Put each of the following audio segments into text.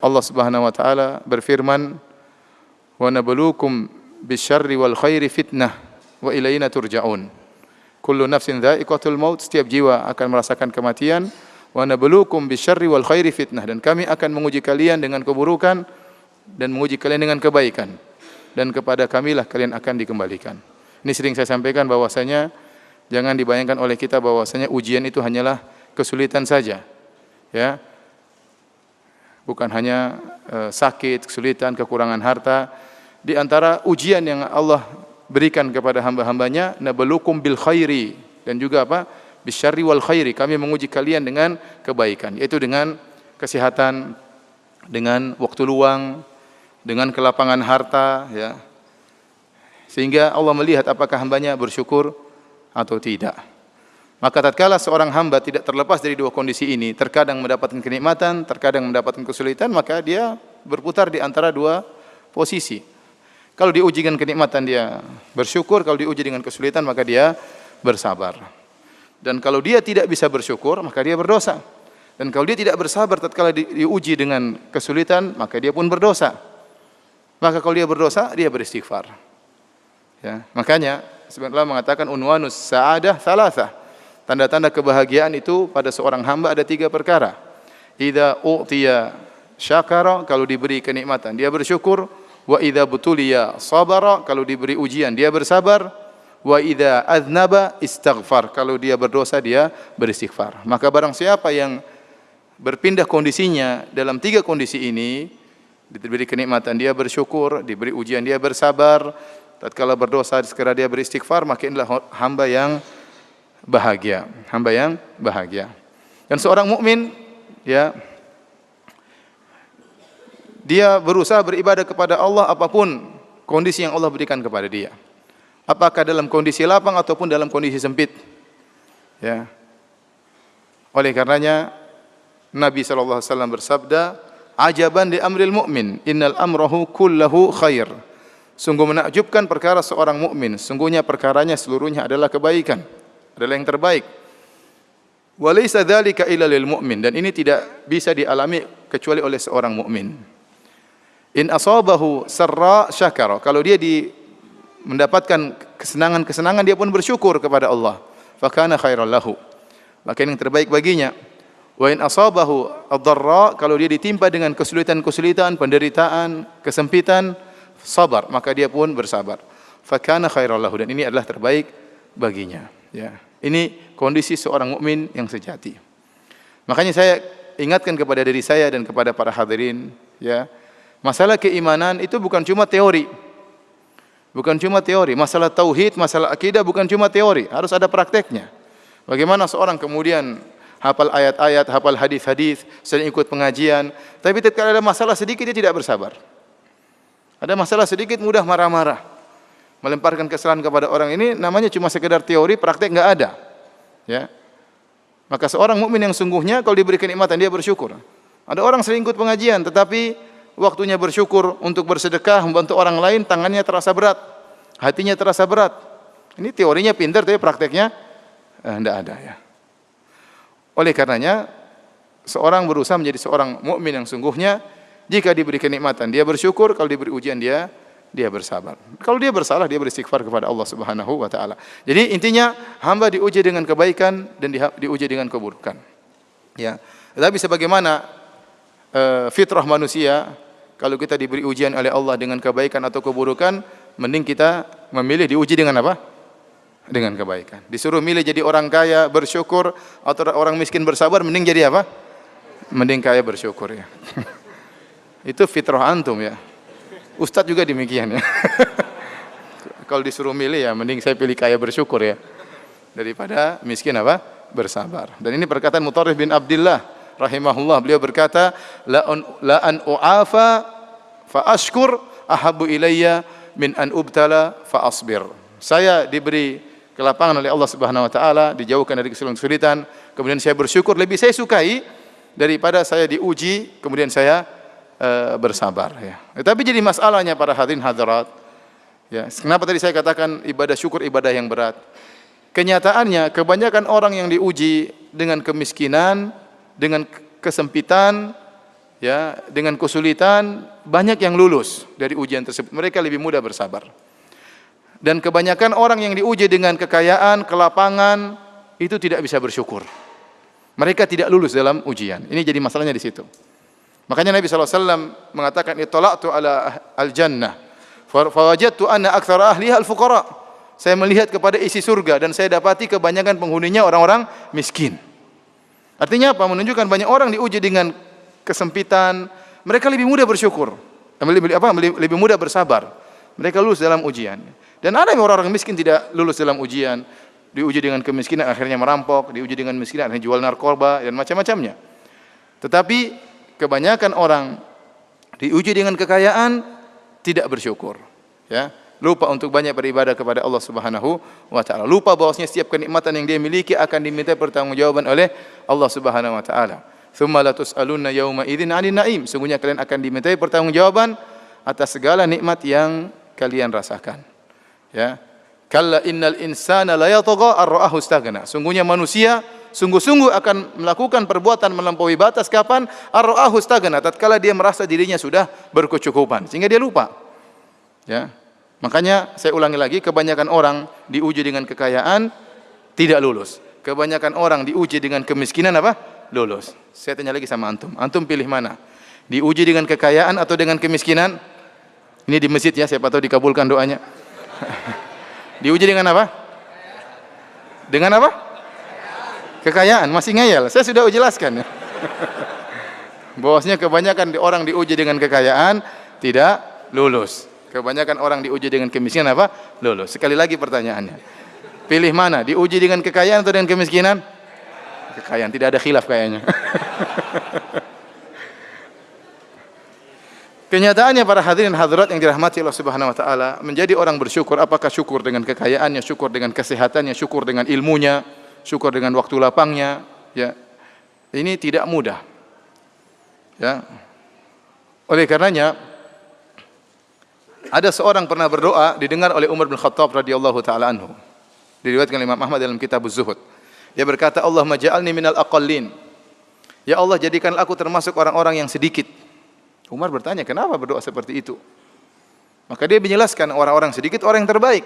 Allah Subhanahu wa taala berfirman, "Wa nabluukum bisyarri wal khairi fitnah wa ilaina turja'un." Kullu nafsin dha'iqatul maut, setiap jiwa akan merasakan kematian. Wa nabluukum bisyarri wal khairi fitnah, dan kami akan menguji kalian dengan keburukan dan menguji kalian dengan kebaikan. Dan kepada kamilah kalian akan dikembalikan. Ini sering saya sampaikan bahwasanya jangan dibayangkan oleh kita bahwasanya ujian itu hanyalah kesulitan saja. Ya. Bukan hanya sakit, kesulitan, kekurangan harta. Di antara ujian yang Allah berikan kepada hamba-hambanya, nabluukum bil khairi, dan juga apa? Bisyarri wal khairi, kami menguji kalian dengan kebaikan, yaitu dengan kesehatan, dengan waktu luang, dengan kelapangan harta, ya. Sehingga Allah melihat apakah hambanya bersyukur atau tidak. Maka tatkala seorang hamba tidak terlepas dari dua kondisi ini, terkadang mendapatkan kenikmatan, terkadang mendapatkan kesulitan, maka dia berputar di antara dua posisi. Kalau diuji dengan kenikmatan dia bersyukur, kalau diuji dengan kesulitan maka dia bersabar. Dan kalau dia tidak bisa bersyukur maka dia berdosa. Dan kalau dia tidak bersabar tatkala diuji dengan kesulitan maka dia pun berdosa. Maka kalau dia berdosa dia beristighfar. Ya, makanya sebenarnya Allah mengatakan unwanus sa'adah thalatha. Tanda-tanda kebahagiaan itu pada seorang hamba ada 3 perkara. Idza u'tiya syakara, kalau diberi kenikmatan dia bersyukur. Wa idza butuliya sabara, kalau diberi ujian dia bersabar. Wa idza aznaba istaghfar, kalau dia berdosa dia beristighfar. Maka barang siapa yang berpindah kondisinya dalam 3 kondisi ini, diberi kenikmatan dia bersyukur, diberi ujian dia bersabar, tatkala berdosa segera dia beristighfar, maka inilah hamba yang bahagia, hamba yang bahagia. Dan seorang mukmin, ya, dia berusaha beribadah kepada Allah apapun kondisi yang Allah berikan kepada dia. Apakah dalam kondisi lapang ataupun dalam kondisi sempit. Ya. Oleh karenanya Nabi sallallahu alaihi wasallam bersabda, "Ajaban li amril mu'min, innal amrahu kullahu khair." Sungguh menakjubkan perkara seorang mukmin, sungguhnya perkaranya seluruhnya adalah kebaikan, adalah yang terbaik. Wa laysa dzalika illa lil mu'min, dan ini tidak bisa dialami kecuali oleh seorang mukmin. In asabahu sarra syakara, kalau dia mendapatkan kesenangan-kesenangan dia pun bersyukur kepada Allah. Fa kana khairan lahu, maka yang terbaik baginya. Wa in asabahu ad-dharra, kalau dia ditimpa dengan kesulitan-kesulitan, penderitaan, kesempitan, sabar, maka dia pun bersabar. Fa kana khairan lahu, dan ini adalah terbaik baginya, ya. Ini kondisi seorang mukmin yang sejati. Makanya saya ingatkan kepada diri saya dan kepada para hadirin, ya. Masalah keimanan itu bukan cuma teori. Bukan cuma teori. Masalah tauhid, masalah akidah bukan cuma teori, harus ada prakteknya. Bagaimana seorang kemudian hafal ayat-ayat, hafal hadis-hadis, sering ikut pengajian, tapi ketika ada masalah sedikit dia tidak bersabar. Ada masalah sedikit mudah marah-marah, melemparkan kesalahan kepada orang. Ini namanya cuma sekedar teori, praktek enggak ada. Ya. Maka seorang mukmin yang sungguhnya kalau diberi kenikmatan dia bersyukur. Ada orang sering ikut pengajian tetapi waktunya bersyukur untuk bersedekah, membantu orang lain, tangannya terasa berat, hatinya terasa berat. Ini teorinya pintar, tapi prakteknya tidak ada, ya. Oleh karenanya, seorang berusaha menjadi seorang mukmin yang sungguhnya. Jika diberi kenikmatan dia bersyukur, kalau diberi ujian dia bersabar. Kalau dia bersalah dia beristighfar kepada Allah Subhanahu wa taala. Jadi intinya hamba diuji dengan kebaikan dan diuji dengan keburukan. Ya. Tetapi sebagaimana fitrah manusia, kalau kita diberi ujian oleh Allah dengan kebaikan atau keburukan, mending kita memilih diuji dengan apa? Dengan kebaikan. Disuruh milih jadi orang kaya bersyukur atau orang miskin bersabar, mending jadi apa? Mending kaya bersyukur, ya. Itu fitrah antum, ya. Ustadz juga demikian, ya. Kalau disuruh milih, ya mending saya pilih kaya bersyukur, ya, daripada miskin apa? Bersabar. Dan ini perkataan Mutarrif bin Abdullah rahimahullah, beliau berkata, la an u'afa fa ashkur ahabbu ilayya min an ubtala fa asbir. Saya diberi kelapangan oleh Allah Subhanahu wa taala, dijauhkan dari kesulitan, kemudian saya bersyukur, lebih saya sukai daripada saya diuji kemudian saya bersabar, ya. Tapi jadi masalahnya para hadirin hadirat, ya, kenapa tadi saya katakan ibadah syukur ibadah yang berat? Kenyataannya kebanyakan orang yang diuji dengan kemiskinan, dengan kesempitan, ya, dengan kesulitan, banyak yang lulus dari ujian tersebut. Mereka lebih mudah bersabar. Dan kebanyakan orang yang diuji dengan kekayaan, kelapangan, itu tidak bisa bersyukur. Mereka tidak lulus dalam ujian. Ini jadi masalahnya di situ. Makanya Nabi SAW mengatakan, "Ittala'tu ala al-jannah, fawajadtu anna aktsara ahliha al-fuqara." Saya melihat kepada isi surga dan saya dapati kebanyakan penghuninya orang-orang miskin. Artinya apa? Menunjukkan banyak orang diuji dengan kesempitan, mereka lebih mudah bersyukur, lebih mudah bersabar. Mereka lulus dalam ujian. Dan ada orang-orang miskin tidak lulus dalam ujian, diuji dengan kemiskinan akhirnya merampok, diuji dengan kemiskinan akhirnya jual narkoba dan macam-macamnya. Tetapi kebanyakan orang diuji dengan kekayaan tidak bersyukur, ya. Lupa untuk banyak beribadah kepada Allah Subhanahu wa taala. Lupa bahwasanya setiap kenikmatan yang dia miliki akan diminta pertanggungjawaban oleh Allah Subhanahu wa taala. Tsumma la tus'alunna yauma idzin 'anil na'im. Sungguhnya kalian akan dimintai pertanggungjawaban atas segala nikmat yang kalian rasakan. Ya. Kalla innal insana la yatagha ar-ra'ahu istaghna. Sungguhnya manusia sungguh-sungguh akan melakukan perbuatan melampaui batas kapan? Ar-ra'ahu istaghna, tatkala dia merasa dirinya sudah berkecukupan sehingga dia lupa. Ya. Makanya saya ulangi lagi, kebanyakan orang diuji dengan kekayaan tidak lulus. Kebanyakan orang diuji dengan kemiskinan apa? Lulus. Saya tanya lagi sama antum. Antum pilih mana? Diuji dengan kekayaan atau dengan kemiskinan? Ini di masjid ya, siapa tahu dikabulkan doanya. Diuji dengan apa? Dengan apa? Kekayaan. Masih ngeyel. Saya sudah jelaskan ya. Bahwasanya kebanyakan orang diuji dengan kekayaan tidak lulus. Kebanyakan orang diuji dengan kemiskinan apa? Lulus. Sekali lagi pertanyaannya. Pilih mana? Diuji dengan kekayaan atau dengan kemiskinan? Kekayaan. Tidak ada khilaf kayaknya. Kenyataannya para hadirin hadirat yang dirahmati Allah Subhanahu wa taala, menjadi orang bersyukur, apakah syukur dengan kekayaannya, syukur dengan kesehatannya, syukur dengan ilmunya, syukur dengan waktu lapangnya, ya. Ini tidak mudah. Ya. Oleh karenanya ada seorang pernah berdoa didengar oleh Umar bin Khattab radhiyallahu taala anhu. Diriwayatkan oleh Imam Ahmad dalam kitab Az-Zuhud. Dia berkata, "Allahumma ja'alni minal aqallin." Ya Allah, jadikanlah aku termasuk orang-orang yang sedikit. Umar bertanya, kenapa berdoa seperti itu? Maka dia menjelaskan, orang-orang sedikit orang yang terbaik.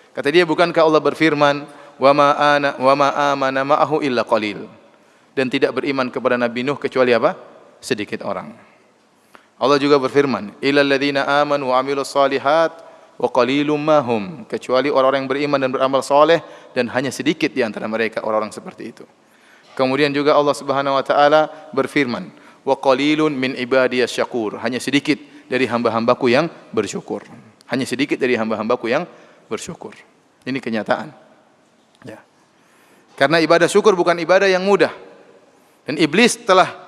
Kata dia, bukankah Allah berfirman, "Wa ma amana ma'ahu illa qalil." Dan tidak beriman kepada Nabi Nuh kecuali apa? Sedikit orang. Allah juga berfirman, "Illal ladzina amanu wa 'amilus shalihat wa qalilum ma hum." Kecuali orang-orang yang beriman dan beramal saleh, dan hanya sedikit di antara mereka orang-orang seperti itu. Kemudian juga Allah Subhanahu wa taala berfirman, "Wa qalilun min ibadiyas syakur." Hanya sedikit dari hamba-hambaku yang bersyukur. Hanya sedikit dari hamba-hambaku yang bersyukur. Ini kenyataan. Ya. Karena ibadah syukur bukan ibadah yang mudah. Dan iblis telah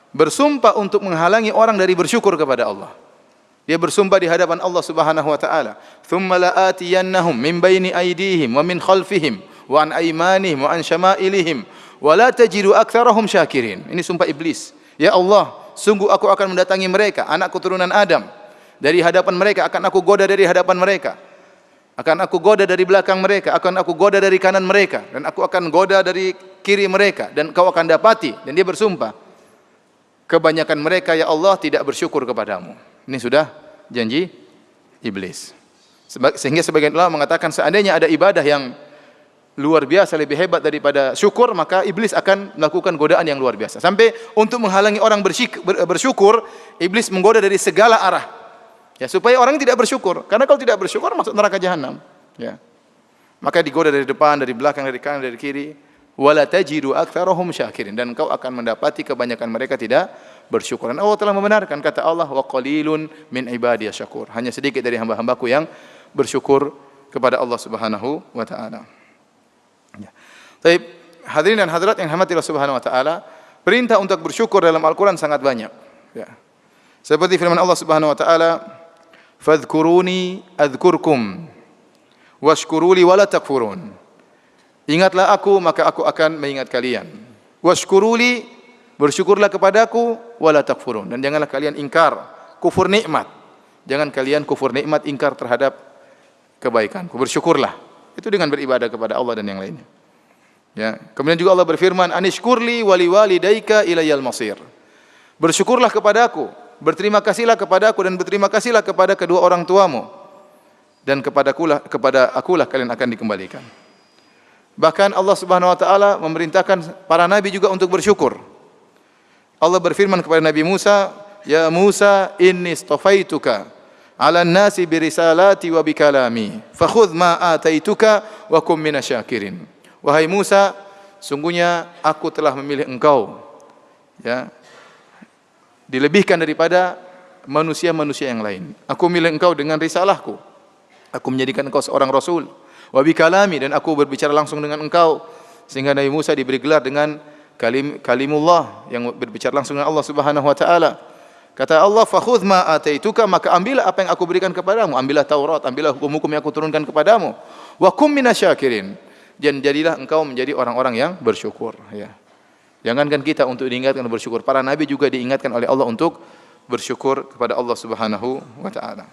bersumpah untuk menghalangi orang dari bersyukur kepada Allah. Dia bersumpah di hadapan Allah Subhanahu wa taala, "Tsumma la'atiyannahum min baini aydihim wa min khalfihim wa an aymanihim wa an syama'ilihim wa la tajidu aktsarahum syakirin." Ini sumpah iblis. Ya Allah, sungguh aku akan mendatangi mereka, anak keturunan Adam, dari hadapan mereka, akan aku goda dari hadapan mereka. Akan aku goda dari belakang mereka, akan aku goda dari kanan mereka, dan aku akan goda dari kiri mereka, dan kau akan dapati. Dan dia bersumpah, kebanyakan mereka ya Allah tidak bersyukur kepadamu. Ini sudah janji iblis. Sehingga sebagian ulama mengatakan seandainya ada ibadah yang luar biasa lebih hebat daripada syukur, maka iblis akan melakukan godaan yang luar biasa. Sampai untuk menghalangi orang bersyukur, iblis menggoda dari segala arah. Ya, supaya orang tidak bersyukur. Karena kalau tidak bersyukur masuk neraka jahanam. Ya. Maka digoda dari depan, dari belakang, dari kanan, dari kiri. Wala tajidu aktsarahum syakirin, dan engkau akan mendapati kebanyakan mereka tidak bersyukur. Dan Allah telah membenarkan, kata Allah, wa qalilun min ibadiyas syakur. Hanya sedikit dari hamba-hambaku yang bersyukur kepada Allah Subhanahu wa taala. Ya. Baik, hadirin dan hadirat yang dirahmati Allah Subhanahu wa taala, perintah untuk bersyukur dalam Al-Qur'an sangat banyak. Ya. Seperti firman Allah Subhanahu wa taala, "Fadhkuruni adzkurkum washkuruli wala takfurun." Ingatlah aku, maka aku akan mengingat kalian. Washkuruli, bersyukurlah kepadaku, wala takfurun. Dan janganlah kalian ingkar, kufur nikmat. Jangan kalian kufur nikmat, ingkar terhadap kebaikanku. Bersyukurlah. Itu dengan beribadah kepada Allah dan yang lainnya. Ya. Kemudian juga Allah berfirman, "Anishkurli wali walidayka ilayal masir." Bersyukurlah kepadaku, berterima kasihlah kepadaku dan berterima kasihlah kepada kedua orang tuamu. Dan kepada akulah kalian akan dikembalikan. Bahkan Allah Subhanahu wa taala memerintahkan para nabi juga untuk bersyukur. Allah berfirman kepada Nabi Musa, "Ya Musa, inni istafaituka 'alan nasi bi risalati wa bi kalami, fakhudh ma ataituka wa kum minasyakirin." Wahai Musa, sungguhnya aku telah memilih engkau, ya, dilebihkan daripada manusia-manusia yang lain. Aku memilih engkau dengan risalahku. Aku menjadikan engkau seorang rasul. Wa bi kalami, dan aku berbicara langsung dengan engkau, sehingga Nabi Musa diberi gelar dengan kalimullah, yang berbicara langsung dengan Allah Subhanahu wa taala. Kata Allah, "Fakhudh ma ataituka," maka ambillah apa yang aku berikan kepadamu, ambillah Taurat, ambillah hukum-hukum yang aku turunkan kepadamu. Wa kum minasyakirin, dan jadilah engkau menjadi orang-orang yang bersyukur, ya. Jangankan kita untuk diingatkan bersyukur, para nabi juga diingatkan oleh Allah untuk bersyukur kepada Allah Subhanahu wa taala.